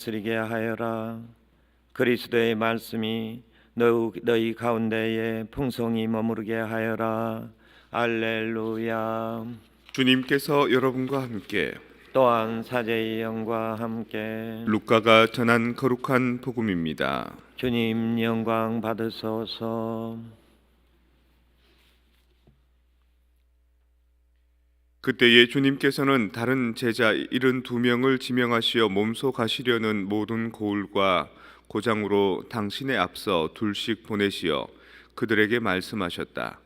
쓰리게 하여라. 그리스도의 말씀이 너희 가운데에 풍성히 머무르게 하여라. 알렐루야. 주님께서 여러분과 함께 또한 사제의 영과 함께 루카가 전한 거룩한 복음입니다. 주님 영광 받으소서. 그때에 주님께서는 다른 제자 72명을 지명하시어 몸소 가시려는 모든 고을과 고장으로 당신의 앞서 둘씩 보내시어 그들에게 말씀하셨다.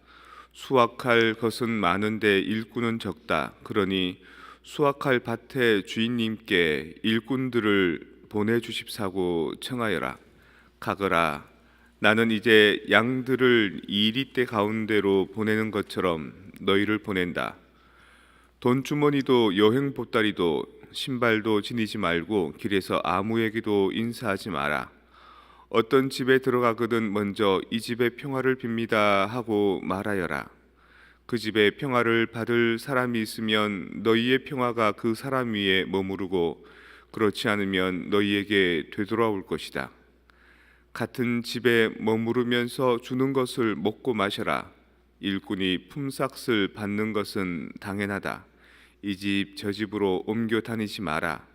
수확할 것은 많은데 일꾼은 적다. 그러니 수확할 밭의 주인님께 일꾼들을 보내주십사고 청하여라. 가거라. 나는 이제 양들을 이리떼 가운데로 보내는 것처럼 너희를 보낸다. 돈주머니도 여행 보따리도 신발도 지니지 말고 길에서 아무에게도 인사하지 마라. 어떤 집에 들어가거든 먼저 이 집의 평화를 빕니다 하고 말하여라. 그 집에 평화를 받을 사람이 있으면 너희의 평화가 그 사람 위에 머무르고 그렇지 않으면 너희에게 되돌아올 것이다. 같은 집에 머무르면서 주는 것을 먹고 마셔라. 일꾼이 품삯을 받는 것은 당연하다. 이 집 저 집으로 옮겨 다니지 마라.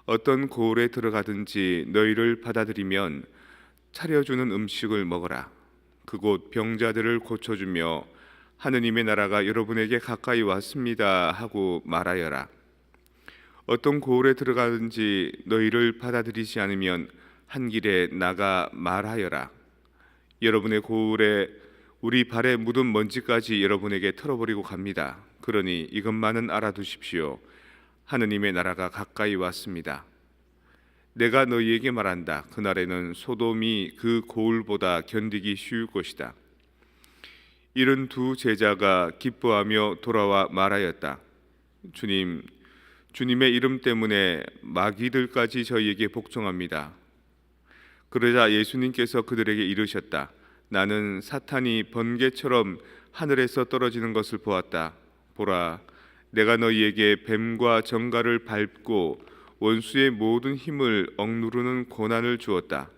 어떤 고을에 들어가든지 너희를 받아들이면 차려주는 음식을 먹어라. 그곳 병자들을 고쳐주며 하느님의 나라가 여러분에게 가까이 왔습니다 하고 말하여라. 어떤 고을에 들어가든지 너희를 받아들이지 않으면 한 길에 나가 말하여라. 여러분의 고을에 우리 발에 묻은 먼지까지 여러분에게 털어버리고 갑니다. 그러니 이것만은 알아두십시오. 하느님의 나라가 가까이 왔습니다. 내가 너희에게 말한다. 그날에는 소돔이 그 고을보다 견디기 쉬울 것이다. 72 제자가 기뻐하며 돌아와 말하였다. 주님의 이름 때문에 마귀들까지 저희에게 복종합니다. 그러자 예수님께서 그들에게 이르셨다. 나는 사탄이 번개처럼 하늘에서 떨어지는 것을 보았다. 보라, 내가 너희에게 뱀과 정갈을 밟고 원수의 모든 힘을 억누르는 권한을 주었다.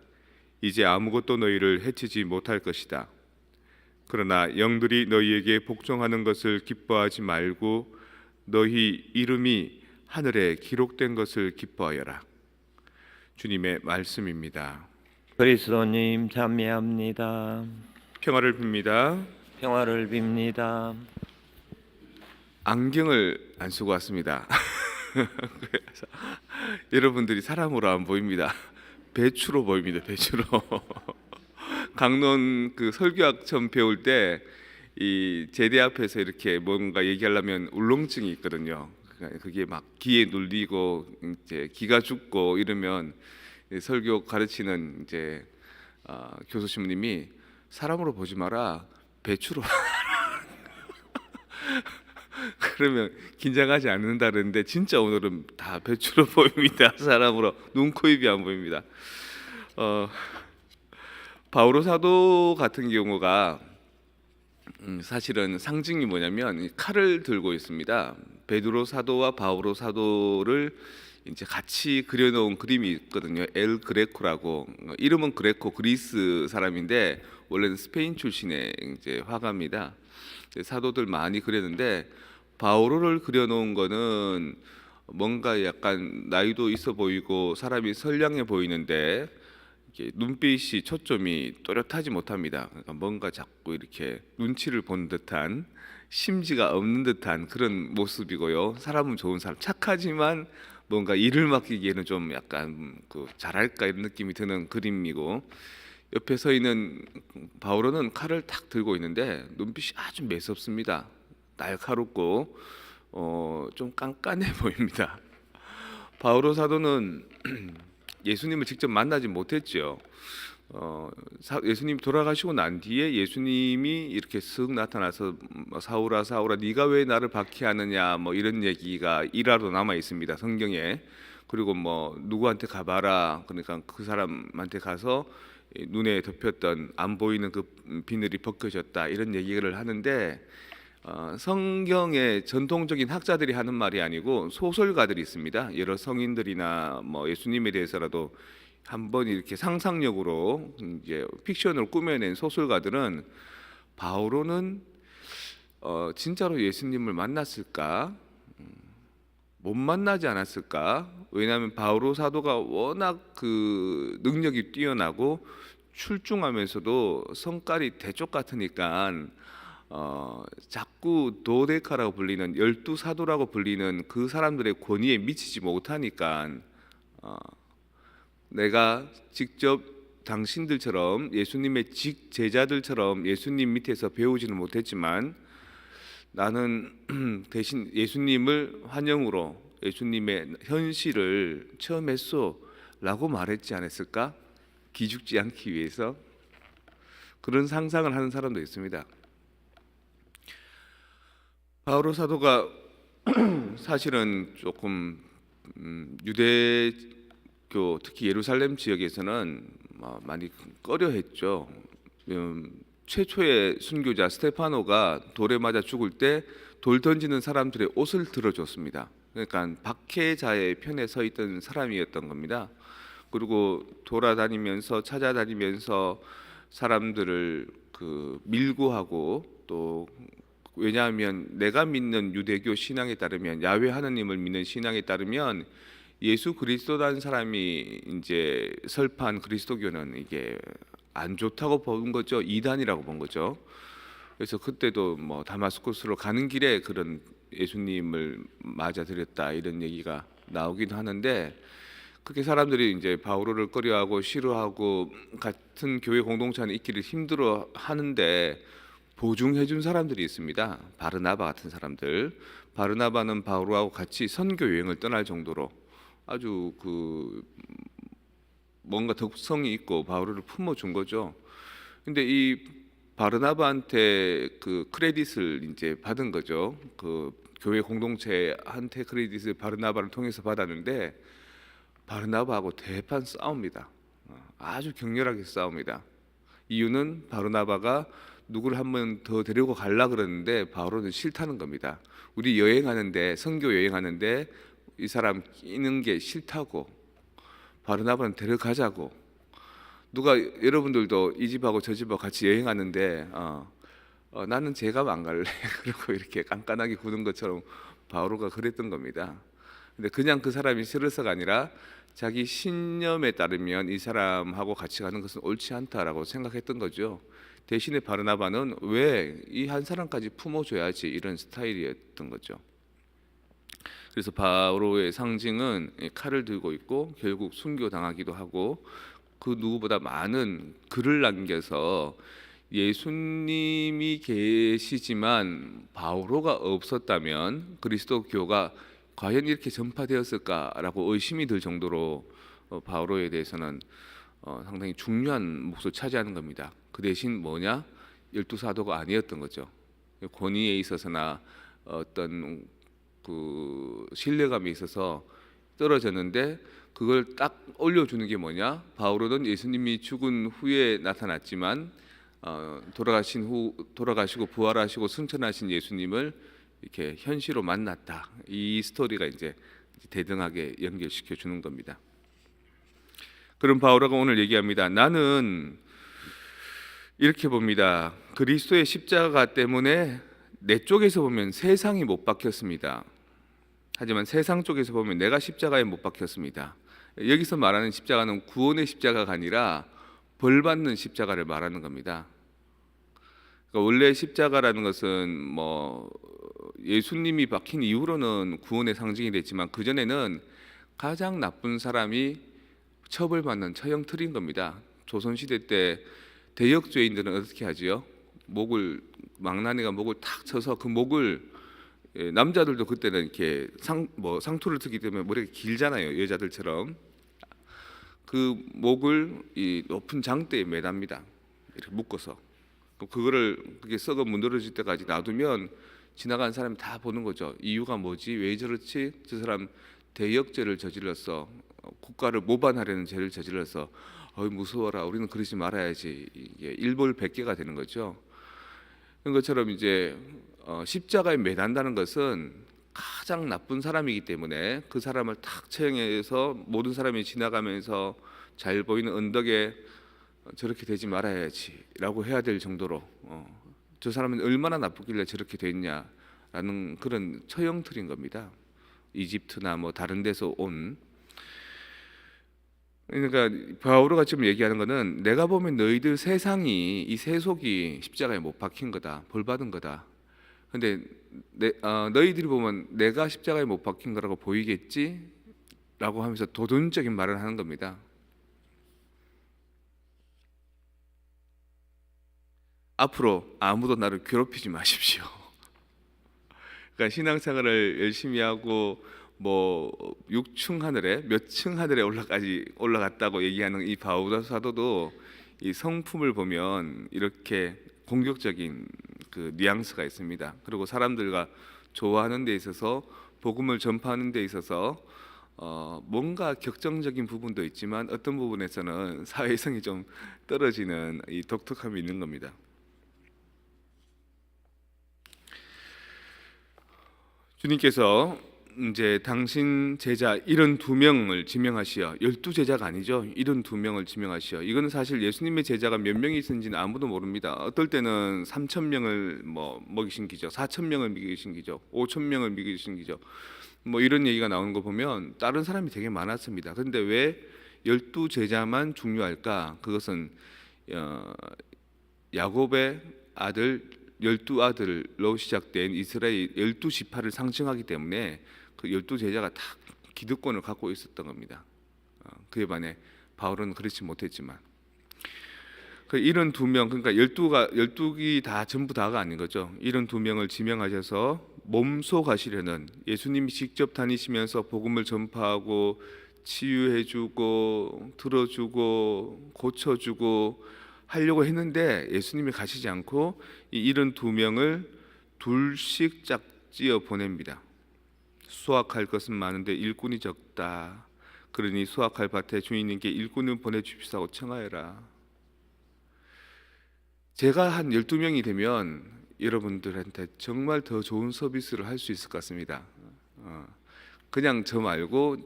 이제 아무것도 너희를 해치지 못할 것이다. 그러나 영들이 너희에게 복종하는 것을 기뻐하지 말고 너희 이름이 하늘에 기록된 것을 기뻐하여라. 주님의 말씀입니다. 그리스도님 찬미합니다. 평화를 빕니다. 평화를 빕니다. 안경을 안 쓰고 왔습니다. 그래서 여러분들이 사람으로 안 보입니다. 배추로 보입니다. 배추로. 강론 그 설교학 처음 배울 때 이 제대 앞에서 이렇게 뭔가 얘기하려면 울렁증이 있거든요. 그게 막 기에 눌리고 이제 기가 죽고 이러면 설교 가르치는 이제 교수님이 사람으로 보지 마라, 배추로. 그러면 긴장하지 않는다 그러는데 진짜 오늘은 다 배추로 보입니다. 사람으로 눈, 코, 입이 안 보입니다. 바오로 사도 같은 경우가 사실은 상징이 뭐냐면 칼을 들고 있습니다. 베드로 사도와 바오로 사도를 이제 같이 그려놓은 그림이 있거든요. 엘 그레코라고. 이름은 그레코, 그리스 사람인데 원래는 스페인 출신의 이제 화가입니다. 사도들 많이 그렸는데 바오로를 그려놓은 거는 뭔가 약간 나이도 있어 보이고 사람이 선량해 보이는데 이게 눈빛이 초점이 또렷하지 못합니다. 그러니까 뭔가 자꾸 이렇게 눈치를 본 듯한, 심지가 없는 듯한 그런 모습이고요. 사람은 좋은 사람, 착하지만 뭔가 일을 맡기기에는 좀 약간 잘할까 이런 느낌이 드는 그림이고, 옆에 서 있는 바오로는 칼을 탁 들고 있는데 눈빛이 아주 매섭습니다. 날카롭고 좀 깐깐해 보입니다. 바오로 사도는 예수님을 직접 만나지 못했죠. 예수님 돌아가시고 난 뒤에 예수님이 이렇게 쓱 나타나서 사울아 사울아 네가 왜 나를 박해하느냐 뭐 이런 얘기가 일화로 남아 있습니다, 성경에. 그리고 뭐 누구한테 가봐라, 그러니까 그 사람한테 가서 눈에 덮였던 안 보이는 그 비늘이 벗겨졌다 이런 얘기를 하는데 성경의 전통적인 학자들이 하는 말이 아니고 소설가들이 있습니다. 여러 성인들이나 뭐 예수님에 대해서라도 한번 이렇게 상상력으로 이제 픽션을 꾸며낸 소설가들은 바오로는 진짜로 예수님을 만났을까? 못 만나지 않았을까? 왜냐하면 바오로 사도가 워낙 그 능력이 뛰어나고 출중하면서도 성깔이 대쪽 같으니까 자꾸 도데카라고 불리는 12사도라고 불리는 그 사람들의 권위에 미치지 못하니까 내가 직접 당신들처럼 예수님의 직제자들처럼 예수님 밑에서 배우지는 못했지만 나는 대신 예수님을 환영으로 예수님의 현실을 처음 했소라고 말했지 않았을까? 기죽지 않기 위해서 그런 상상을 하는 사람도 있습니다. 바오로 사도가 사실은 조금 유대교 특히 예루살렘 지역에서는 많이 꺼려했죠. 최초의 순교자 스테파노가 돌에 맞아 죽을 때 돌 던지는 사람들의 옷을 들어줬습니다. 그러니까 박해자의 편에 서 있던 사람이었던 겁니다. 그리고 돌아다니면서 찾아다니면서 사람들을 밀고 하고 또 왜냐하면 내가 믿는 유대교 신앙에 따르면 야훼 하나님을 믿는 신앙에 따르면 예수 그리스도라는 사람이 이제 설파한 그리스도교는 이게 안 좋다고 본 거죠. 이단이라고 본 거죠. 그래서 그때도 뭐 다마스쿠스로 가는 길에 그런 예수님을 맞아들였다 이런 얘기가 나오기도 하는데 그렇게 사람들이 이제 바오로를 꺼려하고 싫어하고 같은 교회 공동체 안에 있기를 힘들어 하는데 보증해 준 사람들이 있습니다. 바르나바 같은 사람들. 바르나바는 바오로하고 같이 선교 여행을 떠날 정도로 아주 뭔가 덕성이 있고 바오로를 품어 준 거죠. 근데 이 바르나바한테 그 크레딧을 이제 받은 거죠. 그 교회 공동체한테 크레딧을 바르나바를 통해서 받았는데 바르나바하고 대판 싸웁니다. 아주 격렬하게 싸웁니다. 이유는 바르나바가 누구를 한 번 더 데리고 가려 그러는데 바오로는 싫다는 겁니다. 우리 여행하는데 선교 여행하는데 이 사람 끼는 게 싫다고 바르나바는 데려가자고 누가 여러분들도 이 집하고 저 집하고 같이 여행하는데 나는 제가 안 갈래 그리고 이렇게 깐깐하게 구는 것처럼 바오로가 그랬던 겁니다. 근데 그냥 그 사람이 싫어서가 아니라 자기 신념에 따르면 이 사람하고 같이 가는 것은 옳지 않다라고 생각했던 거죠. 대신에 바르나바는 왜 이 한 사람까지 품어줘야지 이런 스타일이었던 거죠. 그래서 바오로의 상징은 칼을 들고 있고 결국 순교당하기도 하고 그 누구보다 많은 글을 남겨서 예수님이 계시지만 바오로가 없었다면 그리스도교가 과연 이렇게 전파되었을까라고 의심이 들 정도로 바오로에 대해서는 상당히 중요한 몫을 차지하는 겁니다. 그 대신 뭐냐? 12사도가 아니었던 거죠. 권위에 있어서나 어떤 그 신뢰감에 있어서 떨어졌는데 그걸 딱 올려주는 게 뭐냐? 바오로는 예수님이 죽은 후에 나타났지만 돌아가시고 부활하시고 승천하신 예수님을 이렇게 현실로 만났다. 이 스토리가 이제 대등하게 연결시켜 주는 겁니다. 그럼 바오로가 오늘 얘기합니다. 나는 이렇게 봅니다. 그리스도의 십자가 때문에 내 쪽에서 보면 세상이 못 박혔습니다. 하지만 세상 쪽에서 보면 내가 십자가에 못 박혔습니다. 여기서 말하는 십자가는 구원의 십자가가 아니라 벌받는 십자가를 말하는 겁니다. 그러니까 원래 십자가라는 것은 뭐 예수님이 박힌 이후로는 구원의 상징이 됐지만 그 전에는 가장 나쁜 사람이 처벌받는 처형틀인 겁니다. 조선시대 때 대역죄인들은 어떻게 하지요? 망나니가 목을 탁 쳐서 그 목을 남자들도 그때는 이렇게 상투를 트기 때문에 머리가 길잖아요. 여자들처럼 그 목을 이 높은 장대에 매답니다. 이렇게 묶어서 그게 썩어 문드러질 때까지 놔두면 지나가는 사람이 다 보는 거죠. 이유가 뭐지? 왜 저렇지? 저 사람 대역죄를 저질렀어. 국가를 모반하려는 죄를 저질러서 무서워라. 우리는 그러지 말아야지. 이게 일벌백계가 되는 거죠. 그런 것처럼 이제 십자가에 매단다는 것은 가장 나쁜 사람이기 때문에 그 사람을 탁 처형해서 모든 사람이 지나가면서 잘 보이는 언덕에 저렇게 되지 말아야지라고 해야 될 정도로 저 사람은 얼마나 나쁘길래 저렇게 됐냐라는 그런 처형틀인 겁니다. 이집트나 뭐 다른 데서 온. 그러니까 바오로가 지금 얘기하는 거는 내가 보면 너희들 세상이 이 세속이 십자가에 못 박힌 거다, 벌 받은 거다. 근데 너희들이 보면 내가 십자가에 못 박힌 거라고 보이겠지? 라고 하면서 도전적인 말을 하는 겁니다. 앞으로 아무도 나를 괴롭히지 마십시오. 그러니까 신앙생활을 열심히 하고 뭐 6층 하늘에 몇 층 하늘에 올라갔다고 얘기하는 이 바오로 사도도 이 성품을 보면 이렇게 공격적인 그 뉘앙스가 있습니다. 그리고 사람들과 좋아하는 데 있어서 복음을 전파하는 데 있어서 뭔가 격정적인 부분도 있지만 어떤 부분에서는 사회성이 좀 떨어지는 이 독특함이 있는 겁니다. 주님께서 이제 당신 제자 72명을 지명하시어 12제자가 아니죠. 72명을 지명하시어 이거는 사실 예수님의 제자가 몇 명이 있는지는 아무도 모릅니다. 어떨 때는 3,000명을 뭐 먹이신 기죠. 4,000명을 먹이신 기죠. 5,000명을 먹이신 기죠. 뭐 이런 얘기가 나오는 거 보면 다른 사람이 되게 많았습니다. 그런데 왜 12제자만 중요할까? 그것은 야곱의 아들 12아들로 시작된 이스라엘 12지파를 상징하기 때문에 그 12제자가 다 기득권을 갖고 있었던 겁니다. 그에 반해 바울은 그렇지 못했지만 그 72명 그러니까 12기 다 전부 다가 아닌 거죠. 72명을 지명하셔서 몸속하시려는 예수님이 직접 다니시면서 복음을 전파하고 치유해주고 들어주고 고쳐주고 하려고 했는데 예수님이 가시지 않고 이 72명을 둘씩 짝지어 보냅니다. 수확할 것은 많은데 일꾼이 적다. 그러니 수확할 밭에 주인님께 일꾼을 보내주십사고 청하여라. 제가 한 12명이 되면 여러분들한테 정말 더 좋은 서비스를 할 수 있을 것 같습니다. 그냥 저 말고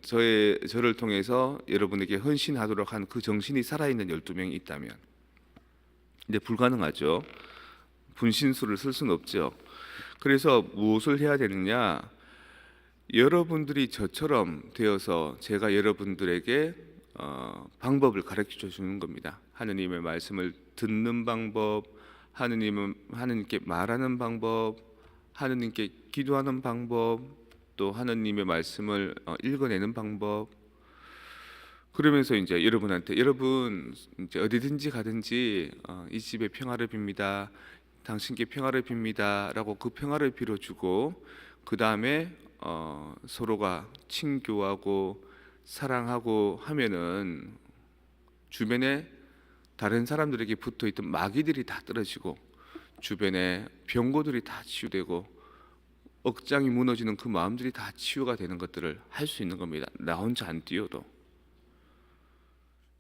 저를 통해서 여러분에게 헌신하도록 한 그 정신이 살아있는 12명이 있다면. 근데 불가능하죠. 분신술을 쓸 수는 없죠. 그래서 무엇을 해야 되느냐? 여러분들이 저처럼 되어서 제가 여러분들에게 방법을 가르쳐 주는 겁니다. 하느님의 말씀을 듣는 방법, 하느님께 말하는 방법, 하느님께 기도하는 방법, 또 하느님의 말씀을 읽어내는 방법. 그러면서 이제 여러분한테 여러분 이제 어디든지 가든지 이 집에 평화를 빕니다. 당신께 평화를 빕니다라고 그 평화를 빌어주고 그 다음에 서로가 친교하고 사랑하고 하면은 주변에 다른 사람들에게 붙어있던 마귀들이 다 떨어지고 주변에 병고들이 다 치유되고 억장이 무너지는 그 마음들이 다 치유가 되는 것들을 할 수 있는 겁니다. 나 혼자 안 뛰어도.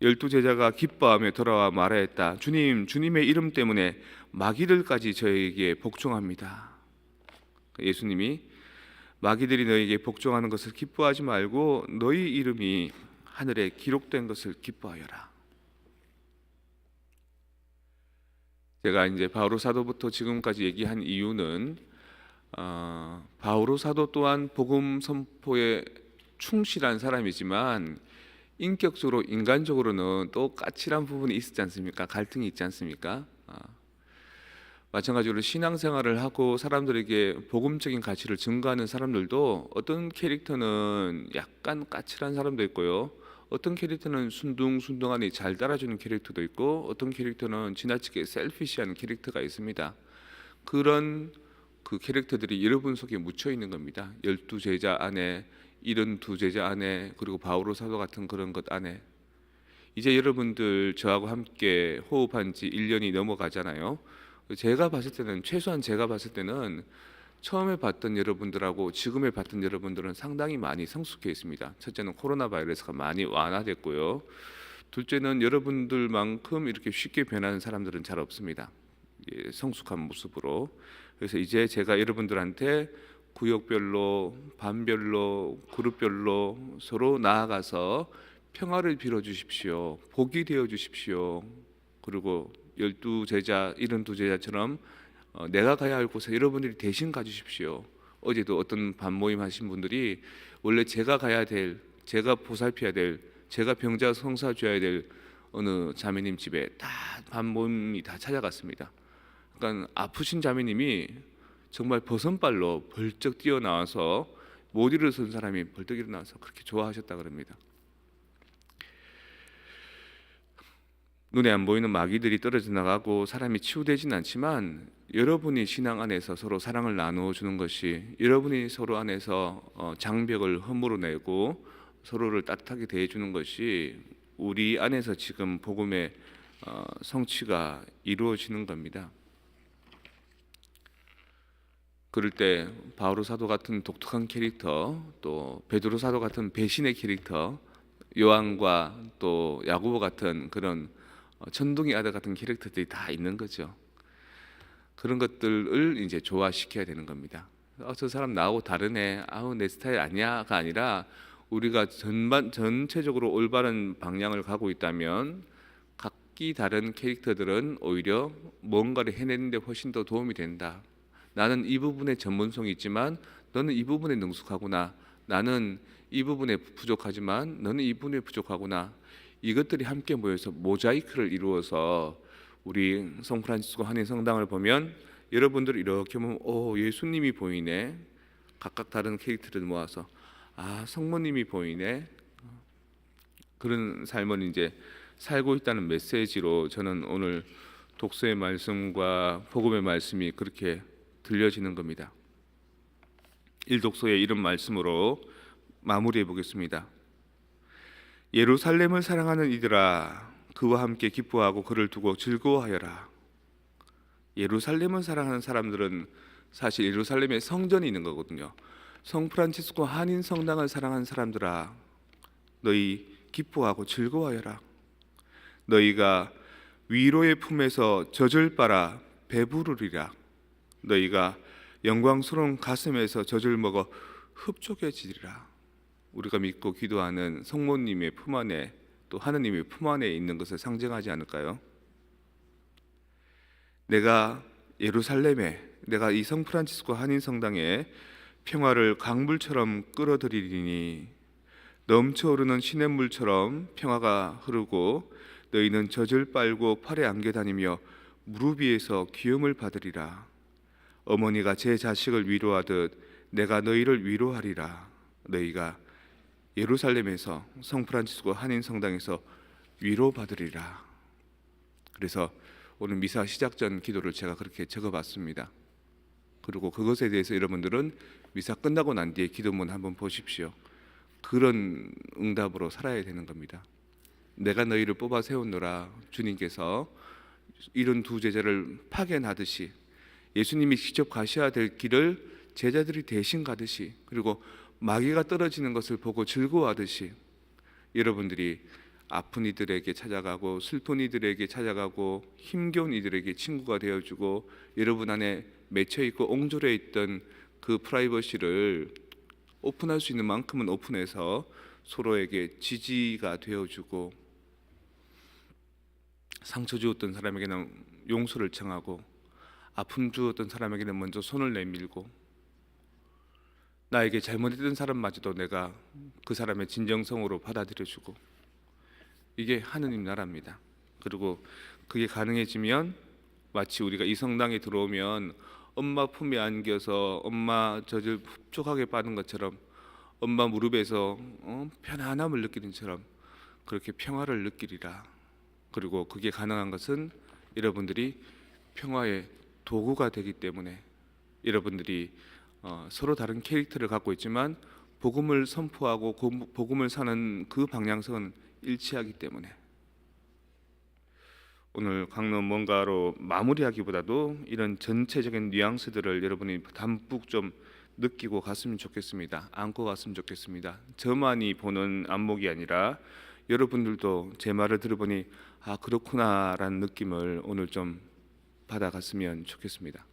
12제자가 기뻐하며 돌아와 말하였다. 주님, 주님의 이름 때문에 마귀들까지 저에게 복종합니다. 예수님이 마귀들이 너에게 복종하는 것을 기뻐하지 말고 너희 이름이 하늘에 기록된 것을 기뻐하여라. 제가 이제 바오로 사도부터 지금까지 얘기한 이유는 바오로 사도 또한 복음 선포에 충실한 사람이지만 인격적으로 인간적으로는 또 까칠한 부분이 있지 않습니까? 갈등이 있지 않습니까? 마찬가지로 신앙생활을 하고 사람들에게 복음적인 가치를 증거하는 사람들도 어떤 캐릭터는 약간 까칠한 사람도 있고요. 어떤 캐릭터는 순둥순둥하니 잘 따라주는 캐릭터도 있고 어떤 캐릭터는 지나치게 셀피시한 캐릭터가 있습니다. 그런 그 캐릭터들이 여러분 속에 묻혀 있는 겁니다. 12제자 안에 72제자 안에 그리고 바오로 사도 같은 그런 것 안에 이제 여러분들 저하고 함께 호흡한 지 1년이 넘어가잖아요. 제가 봤을 때는 최소한 제가 봤을 때는 처음에 봤던 여러분들하고 지금에 봤던 여러분들은 상당히 많이 성숙해 있습니다. 첫째는 코로나 바이러스가 많이 완화됐고요. 둘째는 여러분들만큼 이렇게 쉽게 변하는 사람들은 잘 없습니다. 성숙한 모습으로. 그래서 이제 제가 여러분들한테 구역별로, 반별로, 그룹별로 서로 나아가서 평화를 빌어 주십시오. 복이 되어 주십시오. 그리고 12제자, 72제자처럼 내가 가야 할 곳에 여러분들이 대신 가주십시오. 어제도 어떤 반모임 하신 분들이 원래 제가 가야 될, 제가 보살펴야 될, 제가 병자 성사 줘야 될 어느 자매님 집에 다 반모임이 다 찾아갔습니다. 그러니까 아프신 자매님이 정말 버선발로 벌쩍 뛰어나와서 못 일어선 사람이 벌떡 일어나서 그렇게 좋아하셨다 그럽니다. 눈에 안 보이는 마귀들이 떨어져 나가고 사람이 치유되지는 않지만 여러분이 신앙 안에서 서로 사랑을 나누어 주는 것이, 여러분이 서로 안에서 장벽을 허물어내고 서로를 따뜻하게 대해 주는 것이 우리 안에서 지금 복음의 성취가 이루어지는 겁니다. 그럴 때 바오로 사도 같은 독특한 캐릭터, 또 베드로 사도 같은 배신의 캐릭터, 요한과 또 야고보 같은 그런 천둥이 아들 같은 캐릭터들이 다 있는 거죠. 그런 것들을 이제 조화시켜야 되는 겁니다. 저 사람 나하고 다르네, 아우 내 스타일 아니야가 아니라 우리가 전체적으로 올바른 방향을 가고 있다면 각기 다른 캐릭터들은 오히려 뭔가를 해내는 데 훨씬 더 도움이 된다. 나는 이 부분에 전문성이 있지만 너는 이 부분에 능숙하구나. 나는 이 부분에 부족하지만 너는 이 부분에 부족하구나. 이것들이 함께 모여서 모자이크를 이루어서 우리 성프란치스코 한인 성당을 보면 여러분들 이렇게 보면 예수님이 보이네. 각각 다른 캐릭터를 모아서 성모님이 보이네. 그런 삶을 이제 살고 있다는 메시지로 저는 오늘 독서의 말씀과 복음의 말씀이 그렇게 들려지는 겁니다. 일독서의 이런 말씀으로 마무리해 보겠습니다. 예루살렘을 사랑하는 이들아, 그와 함께 기뻐하고 그를 두고 즐거워하여라. 예루살렘을 사랑하는 사람들은 사실 예루살렘에 성전이 있는 거거든요. 성프란치스코 한인 성당을 사랑하는 사람들아, 너희 기뻐하고 즐거워하여라. 너희가 위로의 품에서 젖을 빨아 배부르리라. 너희가 영광스러운 가슴에서 젖을 먹어 흡족해지리라. 우리가 믿고 기도하는 성모님의 품 안에, 또 하느님의 품 안에 있는 것을 상징하지 않을까요? 내가 예루살렘에, 내가 이 성프란치스코 한인 성당에 평화를 강물처럼 끌어들이리니 넘쳐오르는 시냇물처럼 평화가 흐르고 너희는 젖을 빨고 팔에 안겨 다니며 무릎 위에서 기움을 받으리라. 어머니가 제 자식을 위로하듯 내가 너희를 위로하리라. 너희가 예루살렘에서 성프란치스코 한인 성당에서 위로받으리라. 그래서 오늘 미사 시작 전 기도를 제가 그렇게 적어봤습니다. 그리고 그것에 대해서 여러분들은 미사 끝나고 난 뒤에 기도문 한번 보십시오. 그런 응답으로 살아야 되는 겁니다. 내가 너희를 뽑아 세우노라. 주님께서 이런 두 제자를 파견하듯이, 예수님이 직접 가셔야 될 길을 제자들이 대신 가듯이, 그리고 마귀가 떨어지는 것을 보고 즐거워하듯이 여러분들이 아픈 이들에게 찾아가고 슬픈 이들에게 찾아가고 힘겨운 이들에게 친구가 되어주고, 여러분 안에 맺혀있고 옹졸해 있던 그 프라이버시를 오픈할 수 있는 만큼은 오픈해서 서로에게 지지가 되어주고, 상처 주었던 사람에게는 용서를 청하고, 아픔 주었던 사람에게는 먼저 손을 내밀고, 나에게 잘못했던 사람마저도 내가 그 사람의 진정성으로 받아들여주고, 이게 하느님 나라입니다. 그리고 그게 가능해지면 마치 우리가 이 성당에 들어오면 엄마 품에 안겨서 엄마 젖을 흡족하게 받은 것처럼, 엄마 무릎에서 편안함을 느끼는 것처럼 그렇게 평화를 느끼리라. 그리고 그게 가능한 것은 여러분들이 평화의 도구가 되기 때문에, 여러분들이 서로 다른 캐릭터를 갖고 있지만 복음을 선포하고 복음을 사는 그 방향성은 일치하기 때문에, 오늘 강론 뭔가로 마무리하기보다도 이런 전체적인 뉘앙스들을 여러분이 담뿍 좀 느끼고 갔으면 좋겠습니다. 안고 갔으면 좋겠습니다. 저만이 보는 안목이 아니라 여러분들도 제 말을 들어보니 그렇구나라는 느낌을 오늘 좀 받아갔으면 좋겠습니다.